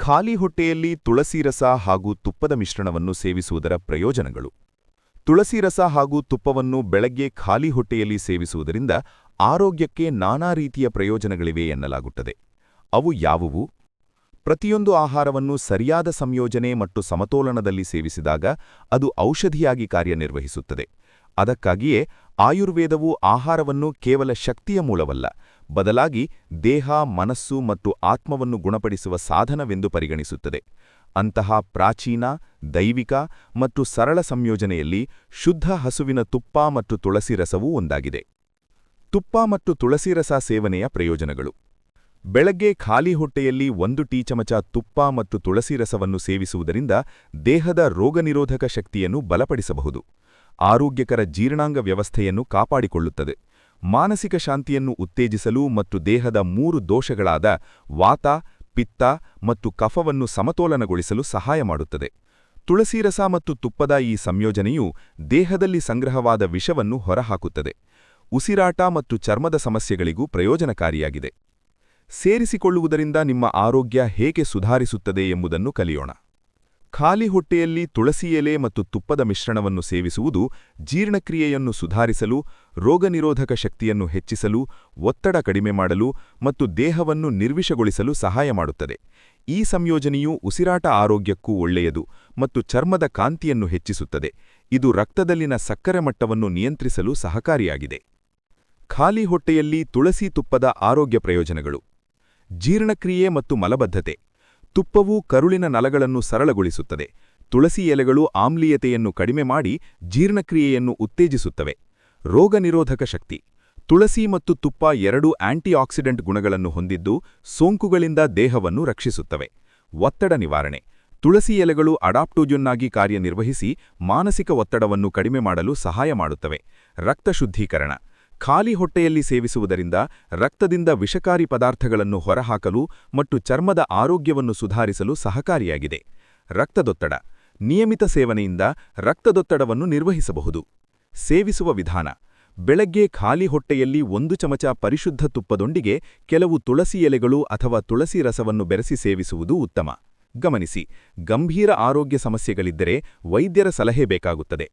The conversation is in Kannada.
ಖಾಲಿ ಹೊಟ್ಟೆಯಲ್ಲಿ ತುಳಸಿ ರಸ ಹಾಗೂ ತುಪ್ಪದ ಮಿಶ್ರಣವನ್ನು ಸೇವಿಸುವುದರ ಪ್ರಯೋಜನಗಳು. ತುಳಸಿ ರಸ ಹಾಗೂ ತುಪ್ಪವನ್ನು ಬೆಳಗ್ಗೆ ಖಾಲಿ ಹೊಟ್ಟೆಯಲ್ಲಿ ಸೇವಿಸುವುದರಿಂದ ಆರೋಗ್ಯಕ್ಕೆ ನಾನಾ ರೀತಿಯ ಪ್ರಯೋಜನಗಳಿವೆ ಎನ್ನಲಾಗುತ್ತದೆ. ಅವು ಯಾವುವು? ಪ್ರತಿಯೊಂದು ಆಹಾರವನ್ನು ಸರಿಯಾದ ಸಂಯೋಜನೆ ಮತ್ತು ಸಮತೋಲನದಲ್ಲಿ ಸೇವಿಸಿದಾಗ ಅದು ಔಷಧಿಯಾಗಿ ಕಾರ್ಯನಿರ್ವಹಿಸುತ್ತದೆ. ಅದಕ್ಕಾಗಿಯೇ ಆಯುರ್ವೇದವು ಆಹಾರವನ್ನು ಕೇವಲ ಶಕ್ತಿಯ ಮೂಲವಲ್ಲ, ಬದಲಾಗಿ ದೇಹ, ಮನಸ್ಸು ಮತ್ತು ಆತ್ಮವನ್ನು ಗುಣಪಡಿಸುವ ಸಾಧನವೆಂದು ಪರಿಗಣಿಸುತ್ತದೆ. ಅಂತಹ ಪ್ರಾಚೀನ, ದೈವಿಕ ಮತ್ತು ಸರಳ ಸಂಯೋಜನೆಯಲ್ಲಿ ಶುದ್ಧ ಹಸುವಿನ ತುಪ್ಪ ಮತ್ತು ತುಳಸಿ ರಸವೂ ಒಂದಾಗಿದೆ. ತುಪ್ಪ ಮತ್ತು ತುಳಸಿ ರಸ ಸೇವನೆಯ ಪ್ರಯೋಜನಗಳು. ಬೆಳಗ್ಗೆ ಖಾಲಿ ಹೊಟ್ಟೆಯಲ್ಲಿ 1 ಟೀ ಚಮಚ ತುಪ್ಪ ಮತ್ತು ತುಳಸಿ ರಸವನ್ನು ಸೇವಿಸುವುದರಿಂದ ದೇಹದ ರೋಗನಿರೋಧಕ ಶಕ್ತಿಯನ್ನು ಬಲಪಡಿಸಬಹುದು. ಆರೋಗ್ಯಕರ ಜೀರ್ಣಾಂಗ ವ್ಯವಸ್ಥೆಯನ್ನು ಕಾಪಾಡಿಕೊಳ್ಳುತ್ತದೆ. ಮಾನಸಿಕ ಶಾಂತಿಯನ್ನು ಉತ್ತೇಜಿಸಲು ಮತ್ತು ದೇಹದ 3 ದೋಷಗಳಾದ ವಾತ, ಪಿತ್ತ ಮತ್ತು ಕಫವನ್ನು ಸಮತೋಲನಗೊಳಿಸಲು ಸಹಾಯ ಮಾಡುತ್ತದೆ. ತುಳಸಿ ರಸ ಮತ್ತು ತುಪ್ಪದ ಈ ಸಂಯೋಜನೆಯು ದೇಹದಲ್ಲಿ ಸಂಗ್ರಹವಾದ ವಿಷವನ್ನು ಹೊರಹಾಕುತ್ತದೆ. ಉಸಿರಾಟ ಮತ್ತು ಚರ್ಮದ ಸಮಸ್ಯೆಗಳಿಗೂ ಪ್ರಯೋಜನಕಾರಿಯಾಗಿದೆ. ಸೇರಿಸಿಕೊಳ್ಳುವುದರಿಂದ ನಿಮ್ಮ ಆರೋಗ್ಯ ಹೇಗೆ ಸುಧಾರಿಸುತ್ತದೆ ಎಂಬುದನ್ನು ಕಲಿಯೋಣ. ಖಾಲಿ ಹೊಟ್ಟೆಯಲ್ಲಿ ತುಳಸಿ ಎಲೆ ಮತ್ತು ತುಪ್ಪದ ಮಿಶ್ರಣವನ್ನು ಸೇವಿಸುವುದು ಜೀರ್ಣಕ್ರಿಯೆಯನ್ನು ಸುಧಾರಿಸಲು, ರೋಗನಿರೋಧಕ ಶಕ್ತಿಯನ್ನು ಹೆಚ್ಚಿಸಲು, ಒತ್ತಡ ಕಡಿಮೆ ಮಾಡಲು ಮತ್ತು ದೇಹವನ್ನು ನಿರ್ವಿಷಗೊಳಿಸಲು ಸಹಾಯ ಮಾಡುತ್ತದೆ. ಈ ಸಂಯೋಜನೆಯು ಉಸಿರಾಟ ಆರೋಗ್ಯಕ್ಕೂ ಒಳ್ಳೆಯದು ಮತ್ತು ಚರ್ಮದ ಕಾಂತಿಯನ್ನು ಹೆಚ್ಚಿಸುತ್ತದೆ. ಇದು ರಕ್ತದಲ್ಲಿನ ಸಕ್ಕರೆ ಮಟ್ಟವನ್ನು ನಿಯಂತ್ರಿಸಲು ಸಹಕಾರಿಯಾಗಿದೆ. ಖಾಲಿ ಹೊಟ್ಟೆಯಲ್ಲಿ ತುಳಸಿ ತುಪ್ಪದ ಆರೋಗ್ಯ ಪ್ರಯೋಜನಗಳು. ಜೀರ್ಣಕ್ರಿಯೆ ಮತ್ತು ಮಲಬದ್ಧತೆ. ತುಪ್ಪವು ಕರುಳಿನ ನಲಗಳನ್ನು ಸರಳಗೊಳಿಸುತ್ತದೆ. ತುಳಸಿ ಎಲೆಗಳು ಆಮ್ಲೀಯತೆಯನ್ನು ಕಡಿಮೆ ಮಾಡಿ ಜೀರ್ಣಕ್ರಿಯೆಯನ್ನು ಉತ್ತೇಜಿಸುತ್ತವೆ. ರೋಗನಿರೋಧಕ ಶಕ್ತಿ. ತುಳಸಿ ಮತ್ತು ತುಪ್ಪ ಎರಡೂ ಆಂಟಿಆಕ್ಸಿಡೆಂಟ್ ಗುಣಗಳನ್ನು ಹೊಂದಿದ್ದು ಸೋಂಕುಗಳಿಂದ ದೇಹವನ್ನು ರಕ್ಷಿಸುತ್ತವೆ. ಒತ್ತಡ ನಿವಾರಣೆ. ತುಳಸಿ ಎಲೆಗಳು ಅಡಾಪ್ಟೋಜನ್ ಆಗಿ ಕಾರ್ಯನಿರ್ವಹಿಸಿ ಮಾನಸಿಕ ಒತ್ತಡವನ್ನು ಕಡಿಮೆ ಮಾಡಲು ಸಹಾಯ ಮಾಡುತ್ತವೆ. ರಕ್ತ ಶುದ್ಧೀಕರಣ. ಖಾಲಿ ಹೊಟ್ಟೆಯಲ್ಲಿ ಸೇವಿಸುವುದರಿಂದ ರಕ್ತದಿಂದ ವಿಷಕಾರಿ ಪದಾರ್ಥಗಳನ್ನು ಹೊರಹಾಕಲು ಮತ್ತು ಚರ್ಮದ ಆರೋಗ್ಯವನ್ನು ಸುಧಾರಿಸಲು ಸಹಕಾರಿಯಾಗಿದೆ. ರಕ್ತದೊತ್ತಡ. ನಿಯಮಿತ ಸೇವನೆಯಿಂದ ರಕ್ತದೊತ್ತಡವನ್ನು ನಿರ್ವಹಿಸಬಹುದು. ಸೇವಿಸುವ ವಿಧಾನ. ಬೆಳಗ್ಗೆ ಖಾಲಿ ಹೊಟ್ಟೆಯಲ್ಲಿ 1 ಚಮಚ ಪರಿಶುದ್ಧ ತುಪ್ಪದೊಂದಿಗೆ ಕೆಲವು ತುಳಸಿ ಎಲೆಗಳು ಅಥವಾ ತುಳಸಿ ರಸವನ್ನು ಬೆರೆಸಿ ಸೇವಿಸುವುದು ಉತ್ತಮ. ಗಮನಿಸಿ, ಗಂಭೀರ ಆರೋಗ್ಯ ಸಮಸ್ಯೆಗಳಿದ್ದರೆ ವೈದ್ಯರ ಸಲಹೆ ಬೇಕಾಗುತ್ತದೆ.